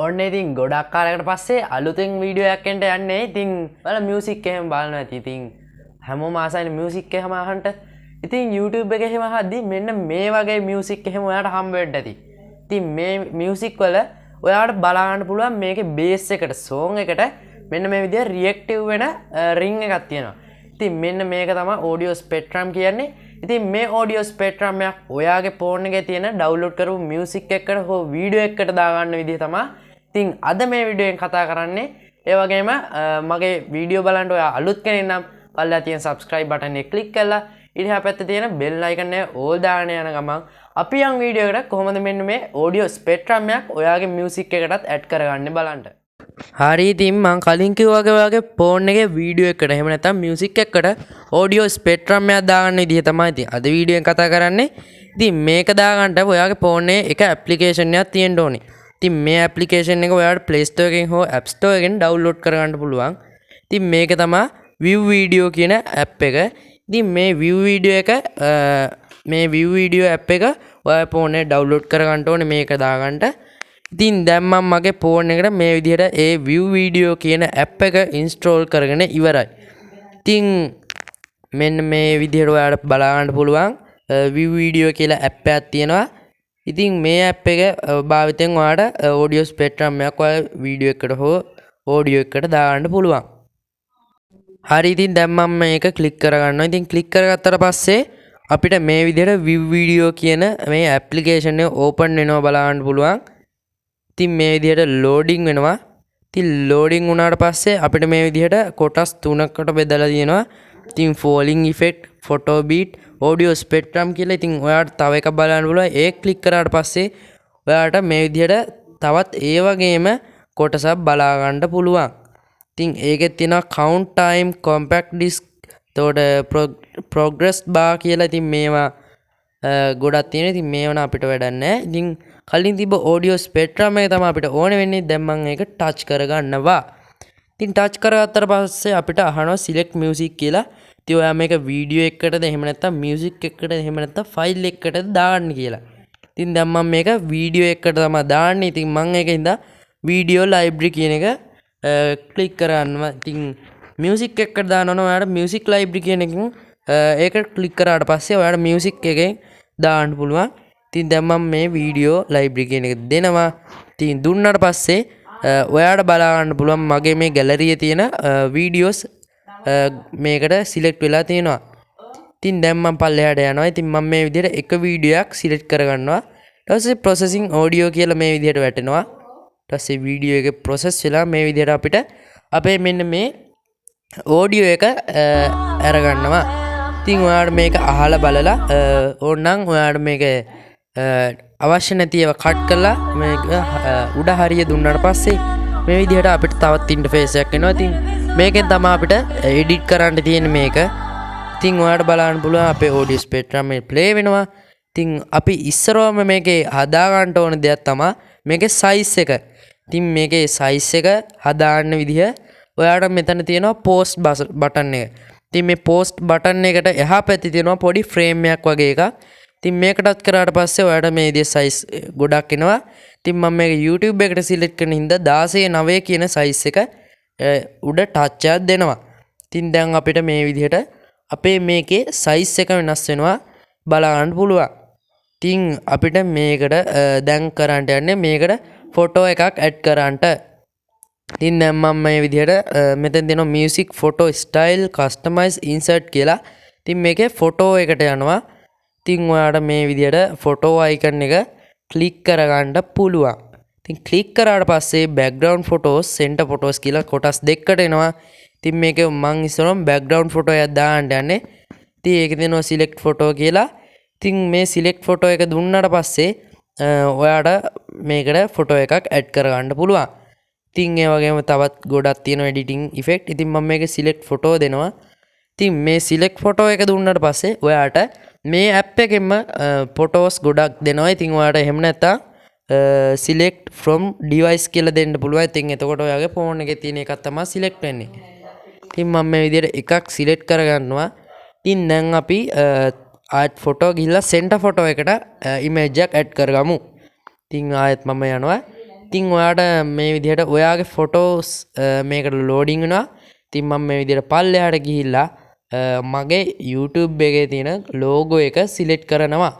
ඔන්න ඉතින් ගොඩක් කාලයකට පස්සේ අලුතෙන් වීඩියෝ එකක් එන්න යන්නේ. ඉතින් ඔයාලා මියුසික් එහෙම බලනවා ඇති. ඉතින් හැමෝම ආසයිනේ මියුසික් එහෙම අහන්න. ඉතින් YouTube එකේ එහෙම අහද්දි මෙන්න මේ වගේ මියුසික් එහෙම ඔයාලට හම්බ වෙන්න ඇති. ඉතින් මේ මියුසික් වල ඔයාලට බලා ගන්න පුළුවන් මේකේ බේස් එකට සෝන් එකට මෙන්න මේ විදිහට රියැක්ටිව් වෙන රින් එකක් තියෙනවා. ඉතින් මෙන්න මේක තමයි ඔඩියෝ ස්පෙක්ට්‍රම් කියන්නේ. ඉතින් මේ ඔඩියෝ ස්පෙක්ට්‍රම් එක ඔයාගේ ෆෝන් එකේ තියෙන ඩවුන්ලෝඩ් කරපු මියුසික් එකකට හෝ වීඩියෝ එකකට දාගන්න විදිහ තමයි. ඉතින් අද මේ වීඩියෝ එකෙන් කතා කරන්නේ ඒ වගේම මගේ වීඩියෝ බලන්න ඔයා අලුත් කෙනෙක් නම් පල්ලා තියෙන subscribe button එක click කරලා ඊට එහා පැත්තේ තියෙන bell icon එක all දාගෙන යන ගමන් අපි යම් වීඩියෝ එකකට කොහොමද මෙන්න මේ audio spectrum එකක් ඔයාගේ music එකකටත් add කරගන්නේ බලන්න. හරි ඉතින් මම කලින් කිව්වා වගේ ෆෝන් එකේ වීඩියෝ එකකට එහෙම නැත්නම් මියුසික් එකකට audio spectrum එකක් දාගන්න විදිහ තමයි ඉතින් අද වීඩියෝ එකෙන් කතා කරන්නේ. ඉතින් මේක දාගන්න ඔයාගේ ෆෝන් එකේ එක ඇප්ලිකේෂන් එකක් තියෙන්න ඕනේ. ඉතින් මේ ඇප්ලිකේෂන් එක ඔයාලට Play Store එකෙන් හෝ App Store එකෙන් ඩවුන්ලෝඩ් කරගන්න පුළුවන්. ඉතින් මේක තමයි View Video කියන app එක. ඉතින් මේ View Video එක මේ View Video app එක ඔයාගේ ෆෝන් එකේ ඩවුන්ලෝඩ් කරගන්න ඕනේ මේක දාගන්න. ඉතින් දැන් මම මගේ ෆෝන් එකට මේ විදිහට ඒ View Video කියන app එක install කරගෙන ඉවරයි. ඉතින් මෙන්න මේ විදිහට ඔයාලට බලා ගන්න පුළුවන් View Video කියලා app එකක් තියෙනවා. ඉතින් මේ app එක භාවිතයෙන් ඔයාලට audio spectrum එකක් ඔයාලා වීඩියෝ එකකට හෝ audio එකකට දාගන්න පුළුවන්. හරි ඉතින් දැන් මම මේක click කරගන්නවා. ඉතින් click කරගත්තට පස්සේ අපිට මේ විදිහට View Video කියන මේ application එක open වෙනවා බලා ගන්න පුළුවන්. ඉතින් මේ විදිහට loading වෙනවා. ඉතින් loading වුණාට පස්සේ අපිට මේ විදිහට කොටස් තුනකට බෙදලා තියෙනවා. ඉතින් falling effect, photo beat, audio spectrum කියලා. ඉතින් ඔයාලට තව එකක් බලන්න පුළුවන්. ඒක ක්ලික් කරාට පස්සේ ඔයාලට මේ විදිහට තවත් ඒ වගේම කොටසක් බලා ගන්න පුළුවන්. ඉතින් ඒකෙත් තියෙනවා count time, compact disc, එතකොට progress bar කියලා. ඉතින් මේවා ගොඩක් තියෙනවා. ඉතින් මේවන අපිට වැඩක් නැහැ. ඉතින් කලින් තිබ්බ audio spectrum එක තමයි අපිට ඕනේ වෙන්නේ. දැන් මම ඒක touch කරගන්නවා. ඉතින් touch කරගත්තට පස්සේ අපිට අහනවා select music කියලා. ඉතින් ඔයා මේක වීඩියෝ එකකටද එහෙම නැත්නම් මියුසික් එකකටද එහෙම නැත්නම් ෆයිල් එකකටද දාන්න කියලා. ඉතින් දැන් මම මේක වීඩියෝ එකකට තමයි දාන්නේ. ඉතින් මම ඒකින්ද වීඩියෝ ලයිබ්‍රරි කියන එක ක්ලික් කරගන්නවා. ඉතින් මියුසික් එකකට දානවා ඔයාලට මියුසික් ලයිබ්‍රරි කියන එකෙන් ඒක ක්ලික් කරාට පස්සේ ඔයාලට මියුසික් එකෙන් දාන්න පුළුවන්. ඉතින් දැන් මම මේ වීඩියෝ ලයිබ්‍රරි කියන එක දෙනවා. ඉතින් දුන්නාට පස්සේ ඔයාලට බලා ගන්න පුළුවන් මගේ මේ ගැලරියේ තියෙන වීඩියෝස් මේකට සිලෙක්ට් වෙලා තියෙනවා. ඉතින් දැන් මම පල්ලෙහාට යනවා. ඉතින් මම මේ විදිහට එක වීඩියෝ එකක් සිලෙක්ට් කරගන්නවා. ඊට පස්සේ processing audio කියලා මේ විදිහට වැටෙනවා. ඊට පස්සේ වීඩියෝ එක process වෙලා මේ විදිහට අපිට අපේ මෙන්න මේ audio එක අරගන්නවා. ඉතින් ඔයාලට මේක අහලා බලලා ඕනනම් ඔයාලට මේක අවශ්‍ය නැති ඒවා කට් කරලා මේක උඩ හරිය දුන්නාට පස්සේ මේ විදිහට අපිට තවත් ඉන්ටර්ෆේස් එකක් එනවා. ඉතින් මේකෙන් තමයි අපිට එඩිට් කරන්න තියෙන්නේ මේක. ඉතින් ඔයාලට බලන්න පුළුවන් අපේ audio spectrum එක play වෙනවා. ඉතින් අපි ඉස්සරවම මේකේ හදා ගන්න ඕන දෙයක් තමයි මේකේ size එක. ඉතින් මේකේ size එක හදාන්න විදිහ ඔයාලට මෙතන තියෙනවා post button එක. ඉතින් මේ post button එකට එහා පැත්තේ තියෙනවා පොඩි frame එකක් වගේ එකක්. ඉතින් මේක ටච් කරාට පස්සේ ඔයාලට මේ විදිහේ size ගොඩක් එනවා. ඉතින් මම මේක YouTube එකට select කරන හින්දා 16:9 කියන size එක උඩ ටච් එකක් දෙනවා. ඉතින් දැන් අපිට මේ විදිහට අපේ මේකේ size එක වෙනස් වෙනවා බලා ගන්න පුළුවන්. ඉතින් අපිට මේකට දැන් කරන්න යන්නේ මේකට ෆොටෝ එකක් ඇඩ් කරන්න. ඉතින් දැන් මම මේ විදිහට මෙතෙන් දෙනවා music photo style customize insert කියලා. ඉතින් මේකේ ෆොටෝ එකට යනවා. ඉතින් ඔයාලට මේ විදිහට ෆොටෝ අයිකන් එක ක්ලික් කරගන්න පුළුවන්. ඉතින් ක්ලික් කරාට පස්සේ background photos, center photos කියලා කොටස් දෙකකට එනවා. ඉතින් මේක මම ඉස්සරහම background photo එකක් දාන්න යන්නේ. ඉතින් ඒකේ දෙනවා select photo කියලා. ඉතින් මේ select photo එක දුන්නාට පස්සේ ඔයාලට මේකට ෆොටෝ එකක් ඇඩ් කරගන්න පුළුවන්. ඉතින් ඒ වගේම තවත් ගොඩක් තියෙනවා editing effect. ඉතින් මම මේක select photo දෙනවා. ඉතින් මේ select photo එක දුන්නාට පස්සේ ඔයාලට මේ app එකෙන්ම photos ගොඩක් දෙනවා. ඉතින් ඔයාලට එහෙම නැත්නම් select from device කියලා දෙන්න පුළුවන්. ඉතින් එතකොට ඔයාගේ ෆෝන් එකේ තියෙන එකක් තමයි select වෙන්නේ. ඉතින් මම මේ විදිහට එකක් select කරගන්නවා. ඉතින් දැන් අපි add photo ගිහිල්ලා center photo එකට image එකක් add කරගමු. ඉතින් ආයෙත් මම යනවා. ඉතින් ඔයාට මේ විදිහට ඔයාගේ ෆොටෝස් මේකට ලෝඩින් වෙනවා. ඉතින් මම මේ විදිහට පල්ලෙහාට ගිහිල්ලා මගේ YouTube එකේ තියෙන ලෝගෝ එක සිලෙක්ට් කරනවා.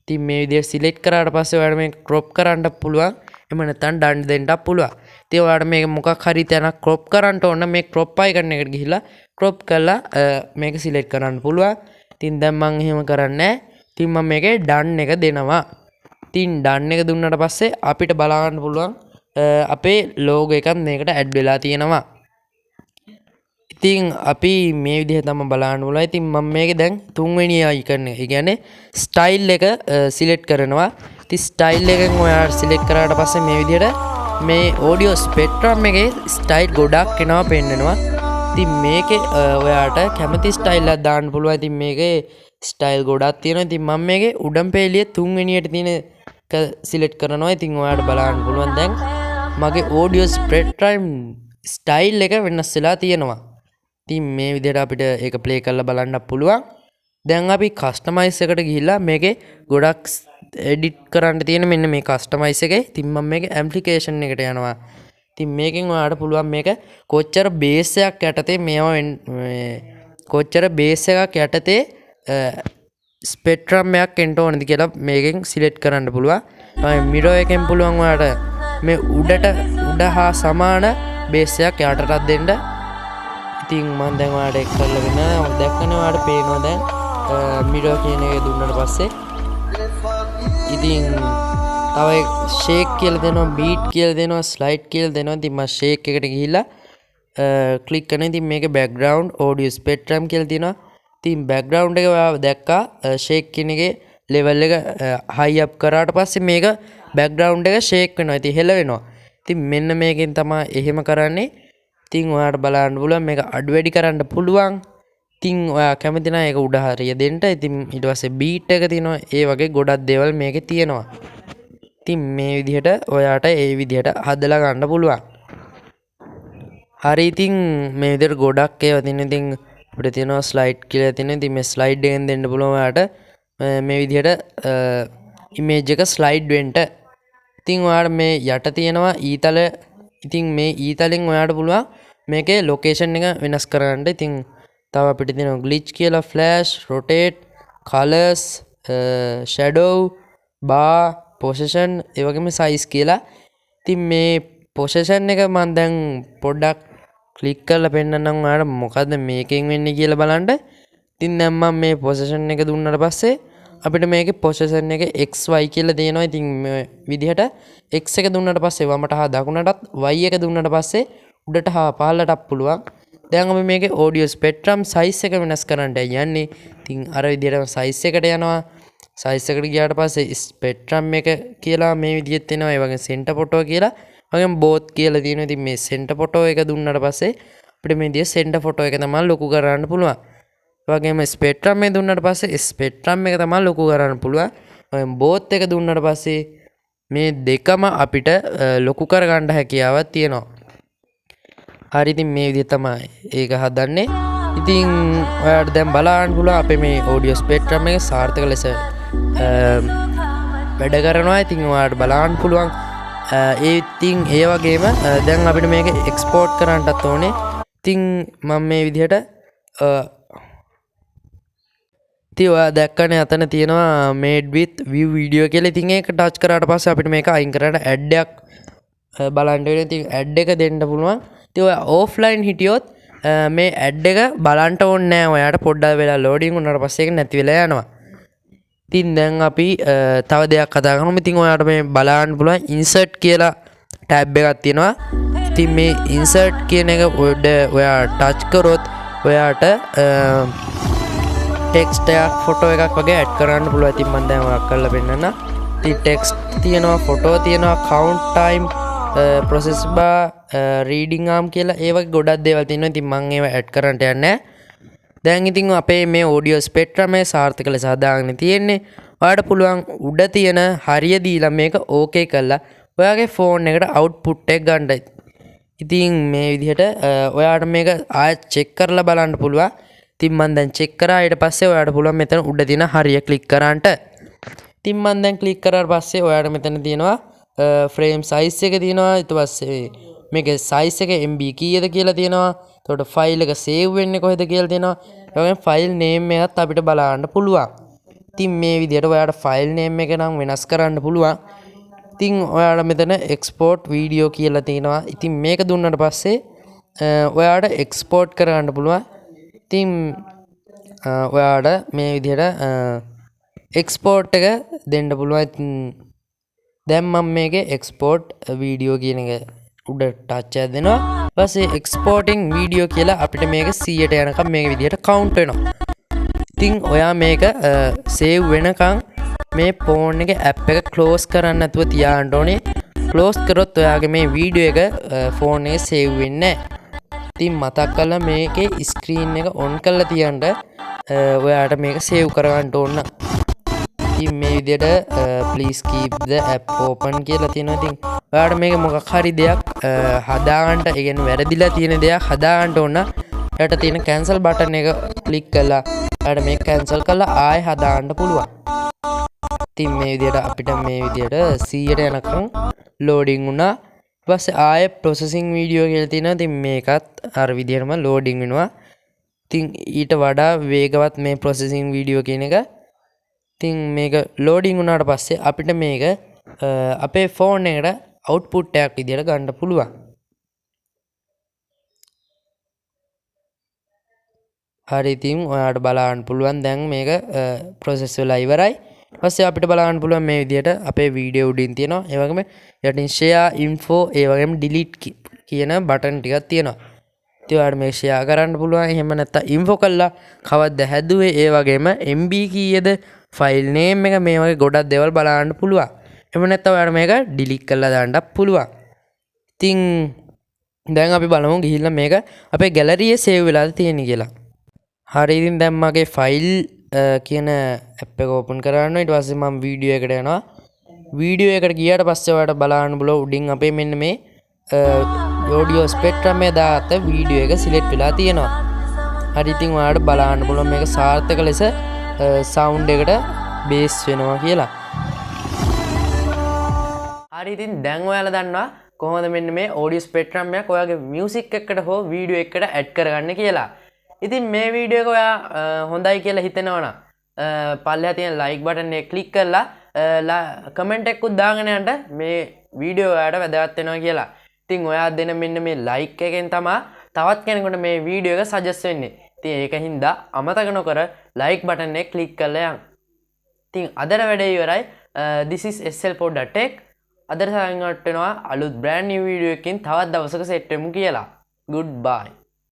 ඉතින් මේ විදිහට සිලෙක්ට් කරාට පස්සේ ඔයාලට මේක ක්‍රොප් කරන්න පුළුවන්. එහෙම නැත්නම් ඩන් දෙන්නත් පුළුවන්. ඉතින් ඔයාලට මේක මොකක් හරි තැනක් ක්‍රොප් කරන්න ඕන මේ ක්‍රොප් අයිකන් එකට ගිහිල්ලා ක්‍රොප් කරලා මේක සිලෙක්ට් කරන්න පුළුවන්. ඉතින් දැන් මම එහෙම කරන්නේ. ඉතින් මම මේකේ ඩන් එක දෙනවා. ඉතින් ඩන් එක දුන්නාට පස්සේ අපිට බලා ගන්න පුළුවන් අපේ ලෝගෝ එකත් මේකට ඇඩ් වෙලා තියෙනවා. ඉතින් අපි මේ විදිහට තමයි බලන්න ඕන. ඉතින් මම මේකේ දැන් තුන්වෙනි අයිකන් එක. ඒ කියන්නේ ස්ටයිල් එක සිලෙක්ට් කරනවා. ඉතින් ස්ටයිල් එකෙන් ඔයා සිලෙක්ට් කරාට පස්සේ මේ විදිහට මේ ඔඩියෝ ස්පෙක්ට්‍රම් එකේ ස්ටයිල් ගොඩක් එනවා පෙන්නනවා. ඉතින් මේකේ ඔයාට කැමති ස්ටයිල් එකක් දාන්න පුළුවන්. ඉතින් මේකේ ස්ටයිල් ගොඩක් තියෙනවා. ඉතින් මම මේකේ උඩම් පෙළියේ තුන්වෙනියට තියෙන සිලෙක්ට් කරනවා. ඉතින් ඔයාට බලන්න පුළුවන් දැන් මගේ ඔඩියෝ ස්පෙක්ට්‍රම් ස්ටයිල් එක වෙනස් වෙලා තියෙනවා. ඉතින් මේ විදිහට අපිට ඒක ප්ලේ කරලා බලන්න පුළුවන්. දැන් අපි කස්ටමයිස් එකට ගිහිල්ලා මේකේ ගොඩක් එඩිට් කරන්න තියෙන මෙන්න මේ කස්ටමයිස් එකේ. ඉතින් මම මේකේ ඇප්ලිකේෂන් එකට යනවා. ඉතින් මේකෙන් ඔයාලට පුළුවන් මේක කොච්චර බේස් එකක් යටතේ කොච්චර බේස් එකක් යටතේ ස්පෙක්ට්‍රම් එකක් එන්න ඕනද කියලා මේකෙන් සිලෙක්ට් කරන්න පුළුවන්. මිරර් එකෙන් පුළුවන් ඔයාලට මේ උඩ හා සමාන බේස් එකක් යටටත් දෙන්න. ඉතින් මම දැන් ඔයාලට එක් කරලා වෙන දැක්කනේ ඔයාලට පේනවා දැන් මිරර් කියන එක දුන්නාට පස්සේ ඉතින් තව ෂේක් කියලා දෙනවා බීට් කියලා දෙනවා ස්ලයිඩ් කියලා දෙනවා. ඉතින් මම ෂේක් එකට ගිහිල්ලා ක්ලික් කරනවා. ඉතින් මේකේ බෑග්ග්‍රවුන්ඩ් ඔඩියෝ ස්පෙක්ට්‍රම් කියලා තියෙනවා. ඉතින් බෑග්ග්‍රවුන්ඩ් එක ඔයාලා දැක්කා ෂේක් කියන එකේ ලෙවල් එක හයි අප් කරාට පස්සේ මේක බෑග්ග්‍රවුන්ඩ් එක ෂේක් වෙනවා. ඉතින් හෙල වෙනවා. ඉතින් මෙන්න මේකෙන් තමයි එහෙම කරන්නේ. ඉතින් ඔයාලට බලන්න පුළුවන් මේක අඩු වැඩි කරන්න පුළුවන්. ඉතින් ඔයා කැමති නම් ඒක උඩ හරිය දෙන්න. ඉතින් ඊට පස්සේ බීට් එක තියෙනවා. ඒ වගේ ගොඩක් දේවල් මේකේ තියෙනවා. ඉතින් මේ විදිහට ඔයාට ඒ විදිහට හදලා ගන්න පුළුවන්. හරි ඉතින් මේ විදිහට ගොඩක් ඒවා තියෙනවා. ඉතින් අපිට තියෙනවා ස්ලයිඩ් කියලා තියෙනවා. ඉතින් මේ ස්ලයිඩ් එකෙන් දෙන්න පුළුවන් ඔයාට මේ විදිහට ඉමේජ් එක ස්ලයිඩ් වෙන්න. ඉතින් ඔයාට මේ යට තියෙනවා ඊතල. ඉතින් මේ ඊතලෙන් ඔයාට පුළුවන් මේකේ ලොකේෂන් එක වෙනස් කරන්න. ඉතින් තව අපිට තියෙනවා ග්ලිච් කියලා flash rotate colours shadow bar position ඒ වගේම සයිස් කියලා. ඉතින් මේ පොසිෂන් එක මම දැන් පොඩ්ඩක් ක්ලික් කරලා පෙන්නන්නම් ඔයාලට මොකද්ද මේකෙන් වෙන්නේ කියලා බලන්න. ඉතින් දැන් මම මේ පොසිෂන් එක දුන්නාට පස්සේ අපිට මේකේ පොසිෂන් එක XY කියලා දෙනවා. ඉතින් මේ විදිහට X එක දුන්නාට පස්සේ වමට හා දකුණටත් Y එක දුන්නාට පස්සේ උඩට හා පහළටත් පුළුවන්. දැන් අපි මේකේ ඔඩියෝ ස්පෙක්ට්‍රම් සයිස් එක වෙනස් කරන්නට යන්නේ. ඉතින් අර විදිහටම සයිස් එකට යනවා. සයිස් එකට ගියාට පස්සේ ස්පෙක්ට්‍රම් එක කියලා මේ විදිහට එනවා. ඒ වගේ සෙන්ටර් ෆොටෝ කියලා වගේම බෝත් කියලා තියෙනවා. ඉතින් මේ සෙන්ටර් ෆොටෝ එක දුන්නාට පස්සේ අපිට මේ විදිහට සෙන්ටර් ෆොටෝ එක තමයි ලොකු කරන්න පුළුවන්. ඒ වගේම ස්පෙක්ට්‍රම් එක දුන්නාට පස්සේ ස්පෙක්ට්‍රම් එක තමයි ලොකු කරන්න පුළුවන්. වගේම බෝත් එක දුන්නාට පස්සේ මේ දෙකම අපිට ලොකු කරගන්න හැකියාවක් තියෙනවා. හරි ඉතින් මේ විදිහට තමයි ඒක හදන්නේ. ඉතින් ඔයාලට දැන් බලන්න පුළුවන් අපේ මේ ඔඩියෝ ස්පෙක්ට්‍රම් එක සාර්ථක ලෙස වැඩ කරනවා. ඉතින් ඔයාලට බලන්න පුළුවන් ඉතින් ඒ වගේම දැන් අපිට මේක එක්ස්පෝර්ට් කරන්නත් ඕනේ. ඉතින් මම මේ විදිහට ඉතින් ඔයා දැක්කනේ අතන තියෙනවා made with view video කියලා. ඉතින් ඒක ටච් කරාට පස්සේ අපිට මේක අයින් කරන්න ඇඩ් එකක් බලන්න වෙනවා. ඉතින් ඇඩ් එක දෙන්න පුළුවන්. ඉතින් ඔයා ඕෆ්ලයින් හිටියොත් මේ ඇඩ් එක බලන්න ඕනේ නැහැ. ඔයාට පොඩ්ඩක් වෙලා ලෝඩින් වුණාට පස්සේ ඒක නැති වෙලා යනවා. ඉතින් දැන් අපි තව දෙයක් කතා කරමු. ඉතින් ඔයාට මේ බලන්න පුළුවන් insert කියලා ටැබ් එකක් තියෙනවා. ඉතින් මේ insert කියන එක ඔයා ටච් කරොත් ඔයාට ටෙක්ස්ට් එකක් ෆොටෝ එකක් වගේ ඇඩ් කරන්න පුළුවන්. ඉතින් මම දැන් ඔයාලට කරලා පෙන්නන්න. ඉතින් ටෙක්ස්ට් තියෙනවා ෆොටෝ තියෙනවා count time process bar reading arm කියලා ඒ වගේ ගොඩක් දේවල් තියෙනවා. ඉතින් මම ඒවා ඇඩ් කරන්නට යන්නේ. දැන් ඉතින් අපේ මේ ඔඩියෝ ස්පෙක්ට්‍රම් එක සාර්ථක ලෙස හදාගෙන තියෙන්නේ. ඔයාලට පුළුවන් උඩ තියෙන හරිය දීලා මේක ඕකේ කරලා ඔයාගේ ෆෝන් එකට අවුට්පුට් එක ගන්න. ඉතින් මේ විදිහට ඔයාට මේක ආයෙත් චෙක් කරලා බලන්න පුළුවන්. ඉතින් මම දැන් චෙක් කරා ඊට පස්සේ ඔයාට පුළුවන් මෙතන උඩ තියෙන හරිය ක්ලික් කරාන්ට. ඉතින් මම දැන් ක්ලික් කරාට පස්සේ ඔයාට මෙතන තියෙනවා ෆ්‍රේම් සයිස් එක තියෙනවා. ඊට පස්සේ මේකේ සයිස් එක MB කීයද කියලා තියෙනවා. එතකොට ෆයිල් එක සේව් වෙන්නේ කොහෙද කියලා තියෙනවා. ඒ වගේම ෆයිල් නේම් එකත් අපිට බලන්න පුළුවන්. ඉතින් මේ විදිහට ඔයාලට ෆයිල් නේම් එක නම් වෙනස් කරන්න පුළුවන්. ඉතින් ඔයාලා මෙතන එක්ස්පෝර්ට් වීඩියෝ කියලා තියෙනවා. ඉතින් මේක දුන්නට පස්සේ ඔයාලට එක්ස්පෝර්ට් කරගන්න පුළුවන්. ඉතින් ඔයාලට මේ විදිහට එක්ස්පෝර්ට් එක දෙන්න පුළුවන්. දැන් මම මේකේ එක්ස්පෝර්ට් වීඩියෝ කියන එක උඩ ටච් එකක් දෙනවා. ඊපස්සේ එක්ස්පෝර්ටින් වීඩියෝ කියලා අපිට මේක 100ට යනකම් මේක විදිහට කවුන්ට් වෙනවා. ඉතින් ඔයා මේක සේව් වෙනකම් මේ ෆෝන් එකේ ඇප් එක ක්ලෝස් කරන්න නැතුව තියාගන්න ඕනේ. ක්ලෝස් කරොත් ඔයාගේ මේ වීඩියෝ එක ෆෝන් එකේ සේව් වෙන්නේ නැහැ. ඉතින් මතක් කරලා මේකේ ස්ක්‍රීන් එක ඔන් කරලා තියන්න ඔයාට මේක සේව් කරගන්න ඕන. ඉතින් මේ විදිහට please keep the app open කියලා තියෙනවා. ඉතින් ඔයාට මේක මොකක් හරි දෙයක් හදාගන්න, ඒ කියන්නේ වැරදිලා තියෙන දෙයක් හදාගන්න ඕන. යට තියෙන cancel button එක click කරලා ඔයාට මේක cancel කරලා ආයෙ හදාගන්න පුළුවන්. ඉතින් මේ විදිහට අපිට මේ විදිහට 100ට යනකම් loading වුණා. ඊට පස්සේ ආයෙ processing video කියලා තියෙනවා. ඉතින් මේකත් අර විදිහටම loading වෙනවා. ඉතින් ඊට වඩා වේගවත් මේ processing video කියන එක. ඉතින් මේක loading වුණාට පස්සේ අපිට මේක අපේ ෆෝන් එකට output එකක් විදිහට ගන්න පුළුවන්. හරි ඉතින් ඔයාලට බලන්න පුළුවන් දැන් මේක process වෙලා ඉවරයි. ඊට පස්සේ අපිට බලන්න පුළුවන් මේ විදිහට අපේ වීඩියෝ උඩින් තියෙනවා. ඒ වගේම යටින් share info ඒ වගේම delete කියන බටන් ටිකක් තියෙනවා. ඉතින් ඔයාලට මේක share කරන්න පුළුවන්. එහෙම නැත්නම් info කළා කවද්ද හැදුවේ, ඒ වගේම MB කීයද, ෆයිල් නේම් එක, මේ වගේ ගොඩක් දේවල් බලන්න පුළුවන්. එහෙම නැත්නම් ඔයාලට මේක delete කරලා දාන්නත් පුළුවන්. ඉතින් දැන් අපි බලමු ගිහිල්ලා මේක අපේ ගැලරියේ සේව් වෙලාද තියෙන්නේ කියලා. හරි ඉතින් දැන් මගේ ෆයිල් කියන ඇප් එක ඕපන් කරගන්න. ඊට පස්සේ මම වීඩියෝ එකට යනවා. වීඩියෝ එකට ගියාට පස්සේ ඔයාලට බලන්න පුළුවන් උඩින් අපේ මෙන්න මේ ඔඩියෝ ස්පෙක්ට්‍රම් එක දාගත්ත වීඩියෝ එක සිලෙක්ට් වෙලා තියෙනවා. හරි ඉතින් ඔයාලට බලන්න පුළුවන් මේක සාර්ථක ලෙස සවුන්ඩ් එකට බේස් වෙනවා කියලා. හරි ඉතින් දැන් ඔයාලා දන්නවා කොහොමද මෙන්න මේ ඔඩියෝ ස්පෙක්ට්‍රම් එකක් ඔයාගේ මියුසික් එකකට හෝ වීඩියෝ එකකට ඇඩ් කරගන්න කියලා. ඉතින් මේ වීඩියෝ එක ඔයා හොඳයි කියලා හිතෙනවා නම් පල්ලෙහා තියෙන like button එක click කරලා comment එකකුත් දාගෙන යන්න. මේ වීඩියෝ ඔයාලට වැදගත් වෙනවා කියලා. ඉතින් ඔයා දෙන මෙන්න මේ like එකෙන් තමයි තවත් කෙනෙකුට මේ වීඩියෝ එක suggest වෙන්නේ. ඉතින් ඒකින්ද අමතක නොකර like button එක click කරලා යන්න. ඉතින් අදට වැඩේ ඉවරයි. This is SL4.tech. අදට සායන්ගට වෙනවා අලුත් brand new වීඩියෝ එකකින් තවත් දවසක සෙට් වෙමු කියලා. Goodbye.